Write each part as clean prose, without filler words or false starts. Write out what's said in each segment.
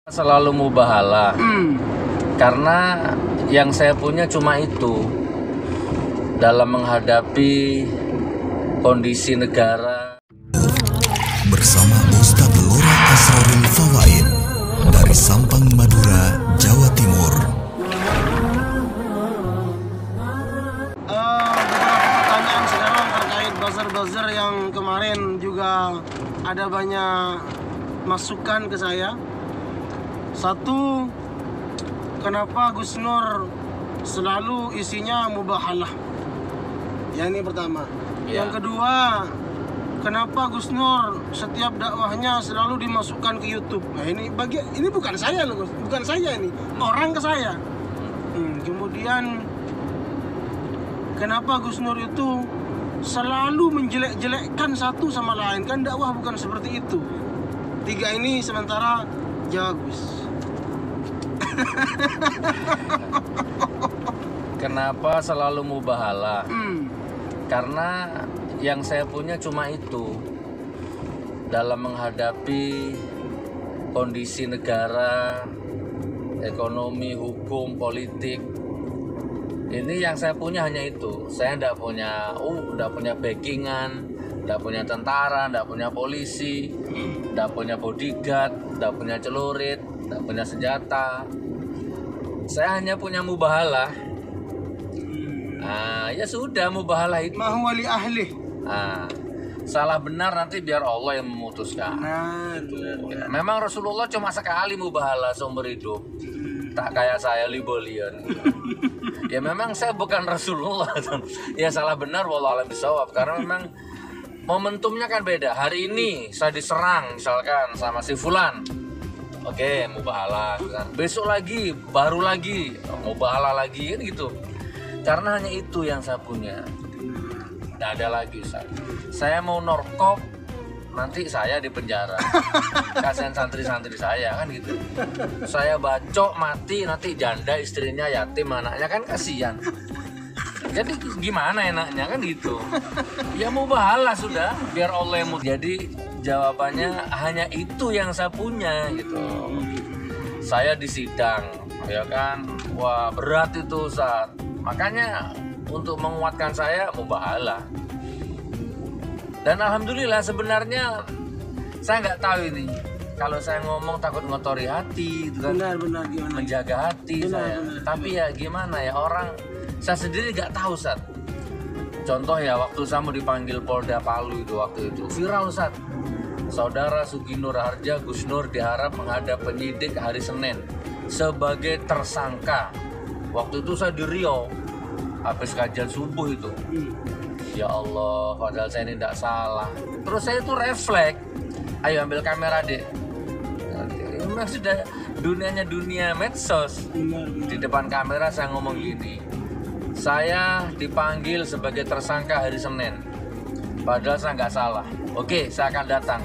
Selalu mubahalah karena yang saya punya cuma itu dalam menghadapi kondisi negara. Bersama Ustadz Lora Asrorul Fawaid dari Sampang, Madura, Jawa Timur. Beberapa pertanyaan sekarang terkait buzzer-buzzer yang kemarin juga ada banyak masukan ke saya. Satu, kenapa Gus Nur selalu isinya mubahalah? Yang ini pertama. Ya. Yang kedua, kenapa Gus Nur setiap dakwahnya selalu dimasukkan ke YouTube? Nah, ini bukan saya loh, Gus. Bukan saya ini. Orang ke saya. Kemudian kenapa Gus Nur itu selalu menjelek-jelekkan satu sama lain? Kan dakwah bukan seperti itu. Tiga ini sementara jawab, Gus. Kenapa selalu mubahalah? Karena yang saya punya cuma itu dalam menghadapi kondisi negara, ekonomi, hukum, politik. Ini yang saya punya hanya itu. Saya tidak punya backingan, tidak punya tentara, tidak punya polisi, tidak punya bodyguard, tidak punya celurit, tidak punya senjata. Saya hanya punya mubahalah. Ya sudah, mubahalah itu. Mahuwali ahli. Salah benar nanti biar Allah yang memutuskan. Ya, memang Rasulullah cuma sekali mubahalah seumur hidup. Tak kayak saya libolian. Ya memang saya bukan Rasulullah. Ya salah benar wallahu a'lam bishawab, karena memang momentumnya kan beda. Hari ini saya diserang misalkan sama si fulan. Oke, mubahalah kan. Besok lagi, baru lagi, mubahalah lagi kan gitu. Karena hanya itu yang saya punya. Tidak ada lagi, Ustaz. Saya mau norkop, nanti saya di penjara. Kasihan santri-santri saya kan gitu. Saya bacok mati, nanti janda istrinya yatim anaknya kan kasihan. Jadi gimana enaknya kan gitu. Ya mubahalah sudah, biar Allah yang Jadi jawabannya hanya itu yang saya punya gitu. Saya di sidang, ya kan. Wah, berat itu, Ustaz. Makanya untuk menguatkan saya mubahalah. Dan alhamdulillah sebenarnya saya nggak tahu ini. Kalau saya ngomong takut ngotori hati, itu kan. Benar gimana? Menjaga hati saya. Tapi ya gimana ya, orang saya sendiri nggak tahu, Ustaz. Contoh ya, waktu saya mau dipanggil Polda Palu itu waktu itu viral, Ustaz. Saudara Sugi Nur Harja Gus Nur diharap menghadap penyidik hari Senin sebagai tersangka. Waktu itu saya di Riau habis kajian subuh itu. Ya Allah, padahal saya ini tidak salah. Terus saya itu refleks, ayo ambil kamera deh. Memang sudah dunianya dunia medsos. Di depan kamera saya ngomong gini, saya dipanggil sebagai tersangka hari Senin, padahal saya nggak salah. Oke, saya akan datang.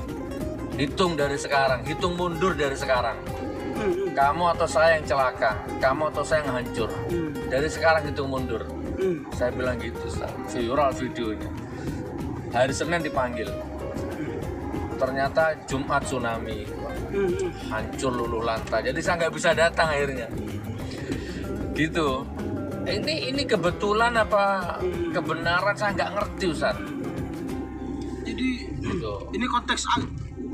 Hitung dari sekarang, hitung mundur dari sekarang. Kamu atau saya yang celaka, kamu atau saya yang hancur. Dari sekarang hitung mundur. Saya bilang gitu, viral videonya. Hari Senin dipanggil. Ternyata Jumat tsunami, hancur luluh lantai. Jadi saya nggak bisa datang akhirnya. Gitu. Ini kebetulan apa kebenaran saya nggak ngerti, Ustaz. Jadi Gitu. ini konteks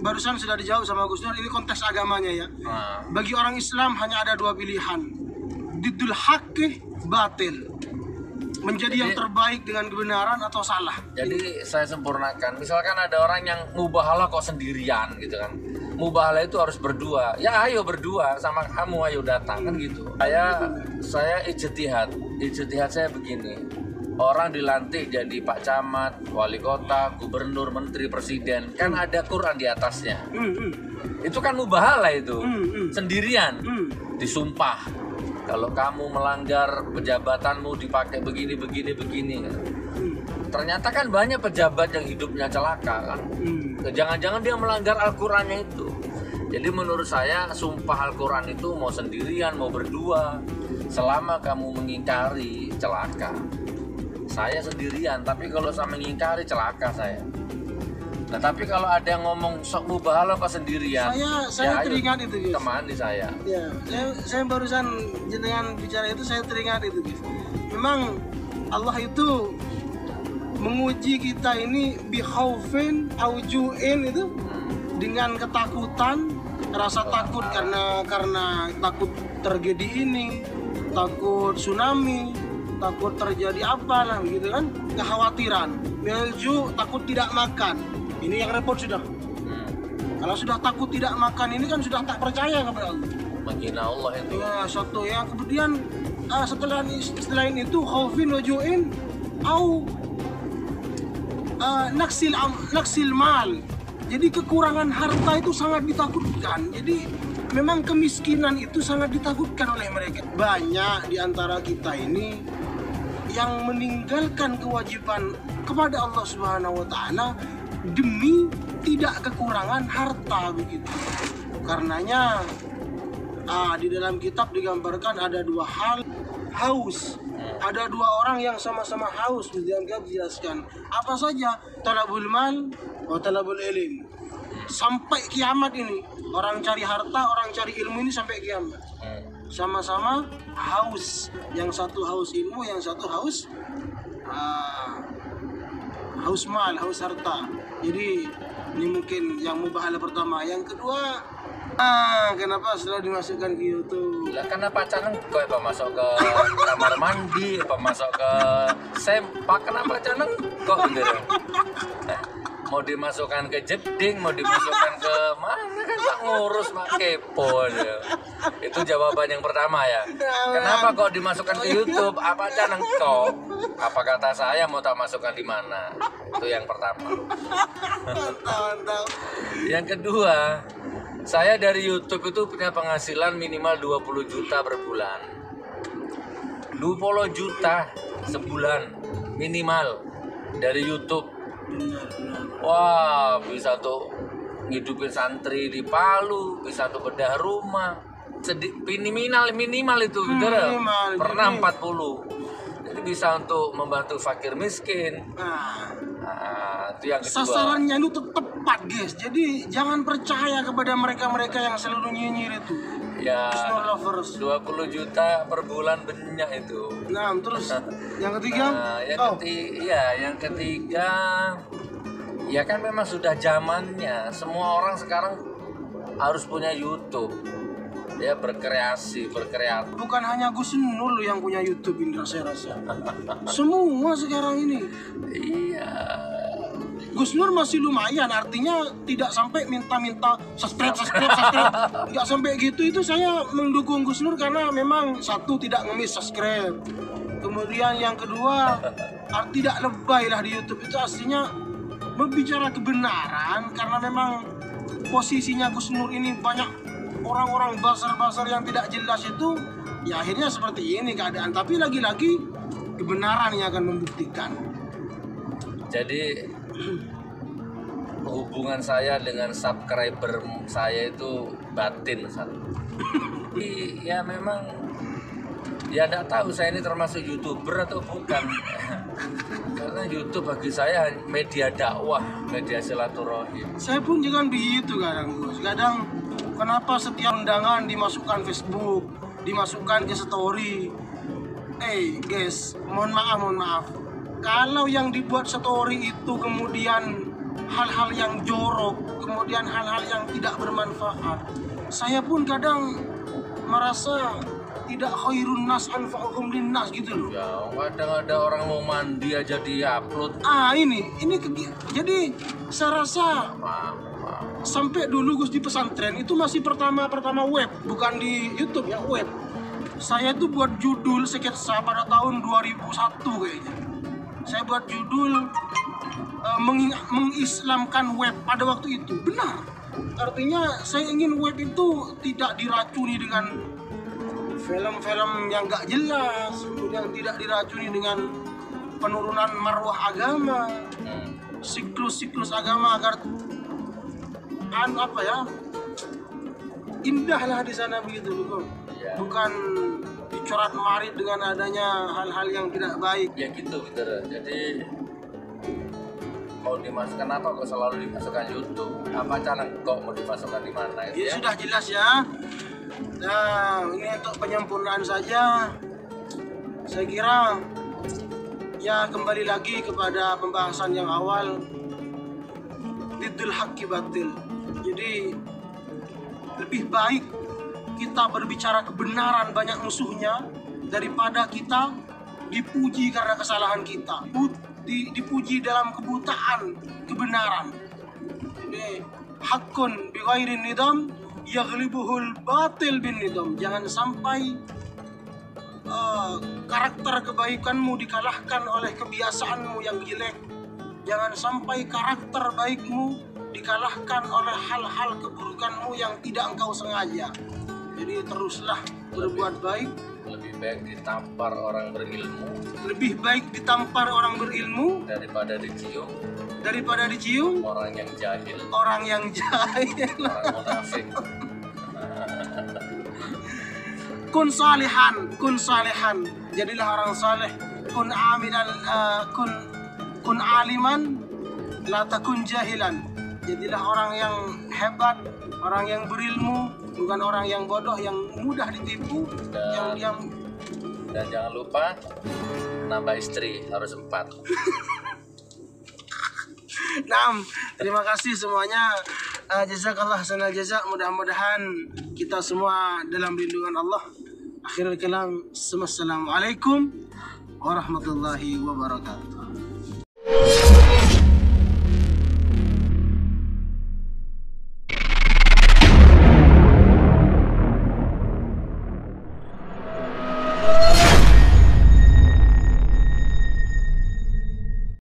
barusan sudah dijawab sama Gus Nur. Ini konteks agamanya ya. Bagi orang Islam hanya ada dua pilihan. Diddul haqqi batil. Menjadi yang terbaik dengan kebenaran atau salah. Jadi saya sempurnakan. Misalkan ada orang yang mubahalah kok sendirian gitu kan. Mubahalah itu harus berdua. Ya ayo berdua sama kamu, ayo datang kan gitu. Saya ijtihad. Ijtihad saya begini. Orang dilantik jadi Pak Camat, Wali Kota, Gubernur, Menteri, Presiden, kan ada Quran di atasnya. Itu kan mubahalah itu. Sendirian. Disumpah. Kalau kamu melanggar pejabatanmu dipakai begini. Ternyata kan banyak pejabat yang hidupnya celaka kan. Jangan-jangan dia melanggar Al-Qurannya itu. Jadi menurut saya sumpah Al-Quran itu mau sendirian, mau berdua. Selama kamu mengingkari, celaka. Saya sendirian, tapi kalau saya mengingkari, celaka saya. Nah tapi kalau ada yang ngomong sok mubahalah apa sendirian, saya ayo, teringat itu, guys. temani saya. Ya, saya barusan dengan bicara itu saya teringat itu, guys. Memang Allah itu menguji kita ini bikhaufin aujuin itu dengan ketakutan, rasa takut karena takut terjadi ini, takut tsunami, takut terjadi apa lah gitu kan, kekhawatiran. Melju takut tidak makan. Ini yang repot sudah. Kalau sudah takut tidak makan ini kan sudah tak percaya kepada Allah. Menghina Allah itu. Ya, satu ya. Kemudian setelah itu khaufin wajuin au naksil mal. Jadi kekurangan harta itu sangat ditakutkan. Jadi memang kemiskinan itu sangat ditakutkan oleh mereka. Banyak di antara kita ini yang meninggalkan kewajiban kepada Allah Subhanahu wa taala demi tidak kekurangan harta begitu. Karenanya di dalam kitab digambarkan ada dua hal haus. Ada dua orang yang sama-sama haus. Di dalam kitab dijelaskan apa saja, talabul mal wa talabul ilm. Sampai kiamat ini orang cari harta, orang cari ilmu ini sampai kiamat. Sama-sama haus. Yang satu haus ilmu, yang satu haus mal, haus harta. Jadi ini mungkin yang mubahalah pertama. Yang kedua, kenapa selalu dimasukkan ke YouTube? Lah kenapa caneng kok apa masuk ke kamar mandi, apa masuk ke sempak, kenapa caneng kok gitu? Mau dimasukkan ke jeding, mau dimasukkan ke mana kan tak ngurus mak kepo aja. Itu jawaban yang pertama ya. Kenapa kok dimasukkan ke YouTube? Apa caneng kok? Apa kata saya mau tak masukkan di mana? Itu yang pertama. Yang kedua, saya dari YouTube itu punya penghasilan minimal 20 juta per bulan. 20 juta sebulan minimal dari YouTube. Wah, bisa tuh ngidupin santri di Palu, bisa tuh bedah rumah. Minimal itu, pernah 40. Jadi bisa untuk membantu fakir miskin. Itu yang kedua. Sasarannya itu tepat, guys. Jadi jangan percaya kepada mereka-mereka yang selalu nyinyir itu. Ya, 20 juta per bulan banyak itu. Nah, terus yang ketiga? Yang ketiga, ya kan memang sudah zamannya. Semua orang sekarang harus punya YouTube. Ya, berkreatif. Bukan hanya Gus Nur yang punya YouTube, Indra, saya rasa. Semua sekarang ini. Iya. Gus Nur masih lumayan, artinya tidak sampai minta subscribe. Nggak sampai gitu. Itu saya mendukung Gus Nur karena memang satu tidak ngemis subscribe. Kemudian yang kedua, tidak lebay lah di YouTube. Itu aslinya berbicara kebenaran karena memang posisinya Gus Nur ini banyak orang-orang basar-basar yang tidak jelas itu. Ya akhirnya seperti ini keadaan. Tapi lagi-lagi kebenaran yang akan membuktikan. Jadi hubungan saya dengan subscriber saya itu batin satu. Ya memang, ya tidak tahu saya ini termasuk YouTuber atau bukan. Karena YouTube bagi saya media dakwah, media silaturahim. Saya pun juga begitu kadang, Gus. Kadang kenapa setiap undangan dimasukkan Facebook, dimasukkan ke story. Guys, mohon maaf. Kalau yang dibuat story itu kemudian hal-hal yang jorok, kemudian hal-hal yang tidak bermanfaat, saya pun kadang merasa tidak khairun nas anfa'uhum linnas gitu loh. Ya, kadang ada orang mau mandi aja di-upload. Ini jadi saya rasa sampai dulu Gus di pesantren itu masih pertama web, bukan di YouTube ya, web. Saya tuh buat judul sketsa pada tahun 2001 kayaknya. Saya buat judul mengislamkan web pada waktu itu. Benar. Artinya saya ingin web itu tidak diracuni dengan film-film yang gak jelas, yang tidak diracuni dengan penurunan marwah agama, siklus agama agar indahlah di sana begitu, bukan dicoret marit dengan adanya hal-hal yang tidak baik. Ya gitu. Jadi mau dimasukkan apa kok selalu dimasukkan YouTube? Apa cara kok mau dimasukkan di mana? Ya, sudah jelas ya. Nah, ini untuk penyempurnaan saja. Saya kira ya kembali lagi kepada pembahasan yang awal, diddul haqqi batil. Jadi lebih baik kita berbicara kebenaran banyak musuhnya daripada kita dipuji karena kesalahan kita, dipuji dalam kebutaan kebenaran. Jadi haqqun bi ghairin nidam yaghlibuhul batil bin nidam. Jangan sampai karakter kebaikanmu dikalahkan oleh kebiasaanmu yang jelek. Jangan sampai karakter baikmu dikalahkan oleh hal-hal keburukanmu yang tidak engkau sengaja. Jadi teruslah berbuat baik. Lebih baik ditampar orang berilmu. Lebih baik ditampar orang berilmu daripada dicium orang yang jahil. Orang munafik. Kun salihan. Jadilah orang saleh. Kun aliman, la takun jahilan. Jadilah orang yang hebat, orang yang berilmu, bukan orang yang bodoh, yang mudah ditipu, yang diam. Dan jangan lupa nambah istri, harus 4. Nah, terima kasih semuanya. Jazakallah hasanal jazak. Mudah-mudahan kita semua dalam lindungan Allah. Akhirul kalam, assalamualaikum warahmatullahi wabarakatuh.